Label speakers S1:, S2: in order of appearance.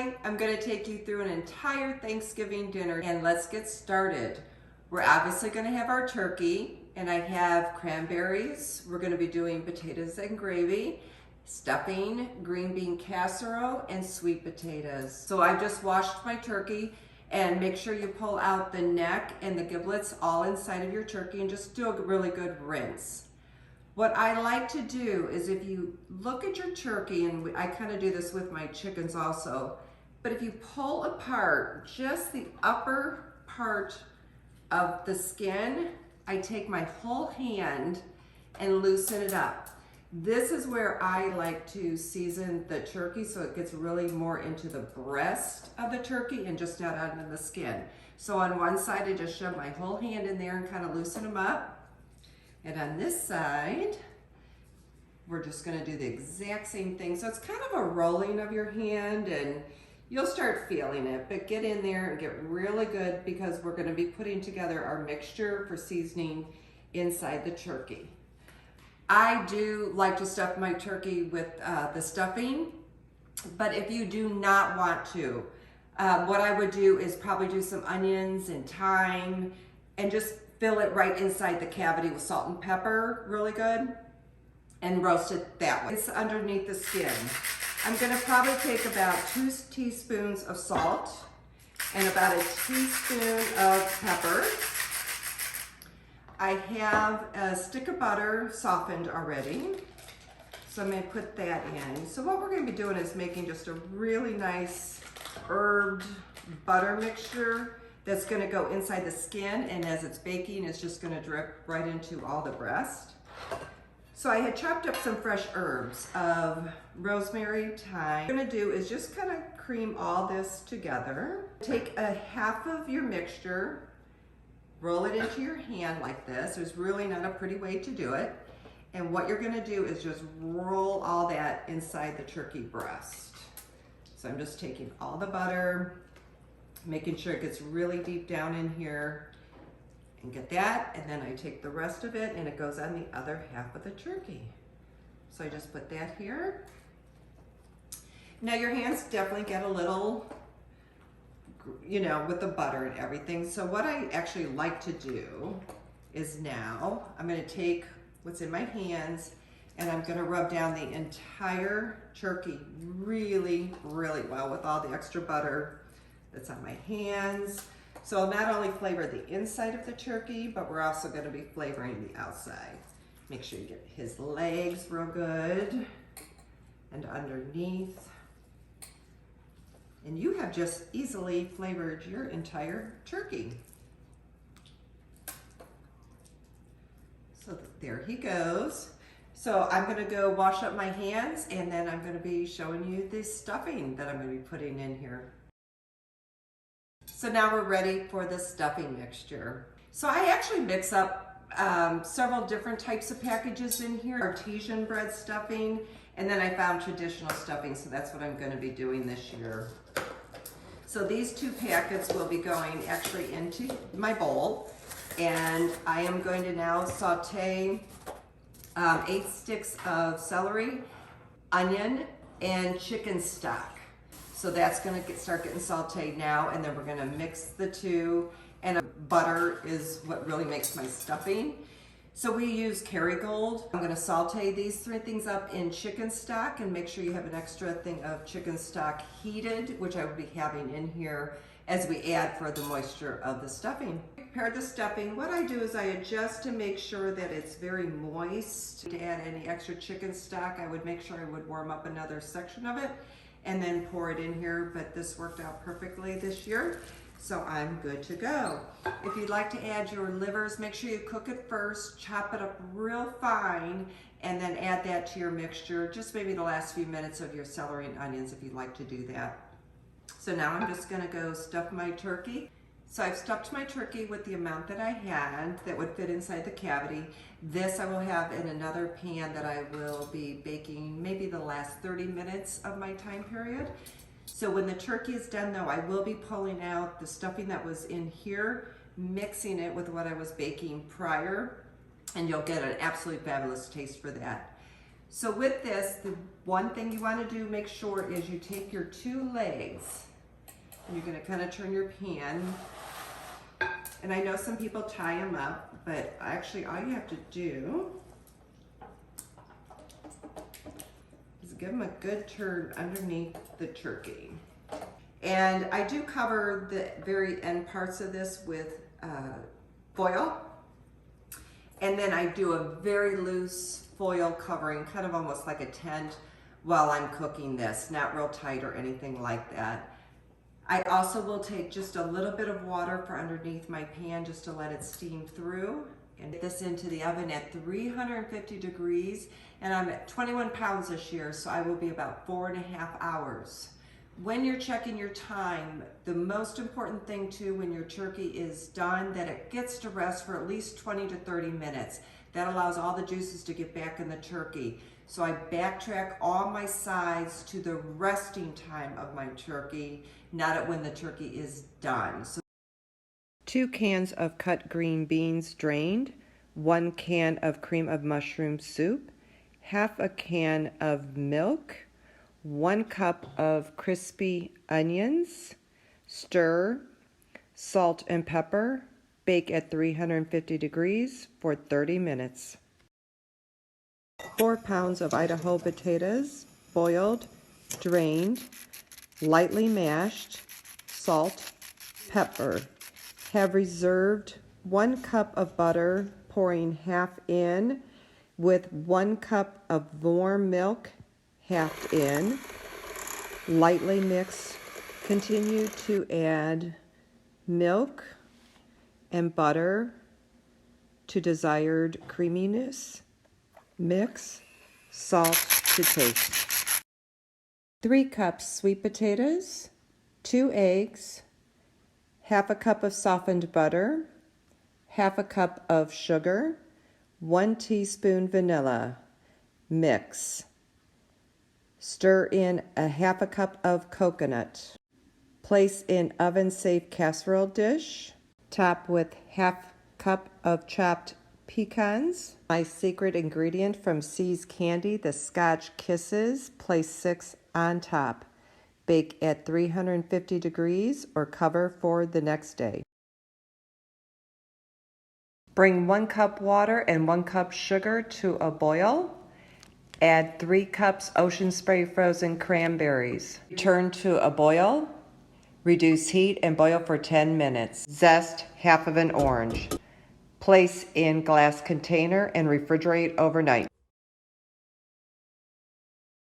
S1: Hi, I'm going to take you through an entire Thanksgiving dinner and let's get started. We're obviously going to have our turkey and I have cranberries. We're going to be doing potatoes and gravy, stuffing, green bean casserole, and sweet potatoes. So I've just washed my turkey, and make sure you pull out the neck and the giblets all inside of your turkey and just do a really good rinse. What I like to do is, if you look at your turkey, and I kind of do this with my chickens also, but if you pull apart just the upper part of the skin, I take my whole hand and loosen it up. This is where I like to season the turkey so it gets really more into the breast of the turkey and just not onto the skin. So on one side, I just shove my whole hand in there and kind of loosen them up. And on this side, we're just gonna do the exact same thing. So it's kind of a rolling of your hand and you'll start feeling it, but get in there and get really good because we're gonna be putting together our mixture for seasoning inside the turkey. I do like to stuff my turkey with the stuffing, but if you do not want to, what I would do is probably do some onions and thyme and just fill it right inside the cavity with salt and pepper, really good, and roast it that way. It's underneath the skin. I'm gonna probably take about 2 teaspoons of salt and about a teaspoon of pepper. I have a stick of butter softened already, so I'm gonna put that in. So what we're gonna be doing is making just a really nice herbed butter mixture that's gonna go inside the skin, and as it's baking, it's just gonna drip right into all the breast. So I had chopped up some fresh herbs of rosemary, thyme. What I'm gonna do is just kind of cream all this together. Take a half of your mixture, roll it into your hand like this. There's really not a pretty way to do it. And what you're gonna do is just roll all that inside the turkey breast. So I'm just taking all the butter, making sure it gets really deep down in here, and get that, and then I take the rest of it and it goes on the other half of the turkey. So I just put that here. Now your hands definitely get a little, you know, with the butter and everything. So what I actually like to do is now I'm gonna take what's in my hands and I'm gonna rub down the entire turkey really, really well with all the extra butter that's on my hands. So I'll not only flavor the inside of the turkey, but we're also gonna be flavoring the outside. Make sure you get his legs real good and underneath. And you have just easily flavored your entire turkey. So there he goes. So I'm gonna go wash up my hands and then I'm gonna be showing you the stuffing that I'm gonna be putting in here. So now we're ready for the stuffing mixture. So I actually mix up several different types of packages in here. Artesian bread stuffing, and then I found traditional stuffing, so that's what I'm gonna be doing this year. So these 2 packets will be going actually into my bowl, and I am going to now saute 8 sticks of celery, onion, and chicken stock. So that's gonna start getting sauteed now, and then we're gonna mix the 2, and butter is what really makes my stuffing. So we use Kerrygold. I'm gonna saute these 3 things up in chicken stock, and make sure you have an extra thing of chicken stock heated, which I will be having in here as we add for the moisture of the stuffing. Prepare the stuffing. What I do is I adjust to make sure that it's very moist. To add any extra chicken stock, I would make sure I would warm up another section of it and then pour it in here, but this worked out perfectly this year, so I'm good to go. If you'd like to add your livers, make sure you cook it first, chop it up real fine, and then add that to your mixture, just maybe the last few minutes of your celery and onions if you'd like to do that. So now I'm just gonna go stuff my turkey. So I've stuffed my turkey with the amount that I had that would fit inside the cavity. This I will have in another pan that I will be baking maybe the last 30 minutes of my time period. So when the turkey is done though, I will be pulling out the stuffing that was in here, mixing it with what I was baking prior, and you'll get an absolutely fabulous taste for that. So with this, the one thing you want to do, make sure, is you take your 2 legs and you're going to kind of turn your pan. And I know some people tie them up, but actually all you have to do is give them a good turn underneath the turkey. And I do cover the very end parts of this with foil. And then I do a very loose foil covering, kind of almost like a tent, while I'm cooking this, not real tight or anything like that. I also will take just a little bit of water for underneath my pan just to let it steam through, and get this into the oven at 350 degrees. And I'm at 21 pounds this year, so I will be about 4.5 hours. When you're checking your time, the most important thing too, when your turkey is done, that it gets to rest for at least 20 to 30 minutes. That allows all the juices to get back in the turkey. So I backtrack all my sides to the resting time of my turkey, not at when the turkey is done. So 2 cans of cut green beans drained, 1 can of cream of mushroom soup, half a can of milk, 1 cup of crispy onions, stir, salt and pepper, bake at 350 degrees for 30 minutes. 4 pounds of Idaho potatoes, boiled, drained, lightly mashed, salt, pepper. Have reserved 1 cup of butter, pouring half in, with 1 cup of warm milk, half in. Lightly mix. Continue to add milk and butter to desired creaminess. Mix. Salt to taste. 3 cups sweet potatoes, 2 eggs, half a cup of softened butter, half a cup of sugar, 1 teaspoon vanilla. Mix. Stir in a half a cup of coconut. Place in oven-safe casserole dish. Top with half cup of chopped pecans. My secret ingredient from See's Candy, the Scotch Kisses. Place 6 on top. Bake at 350 degrees or cover for the next day. Bring 1 cup water and 1 cup sugar to a boil. Add 3 cups Ocean Spray frozen cranberries. Turn to a boil. Reduce heat and boil for 10 minutes. Zest half of an orange. Place in glass container and refrigerate overnight.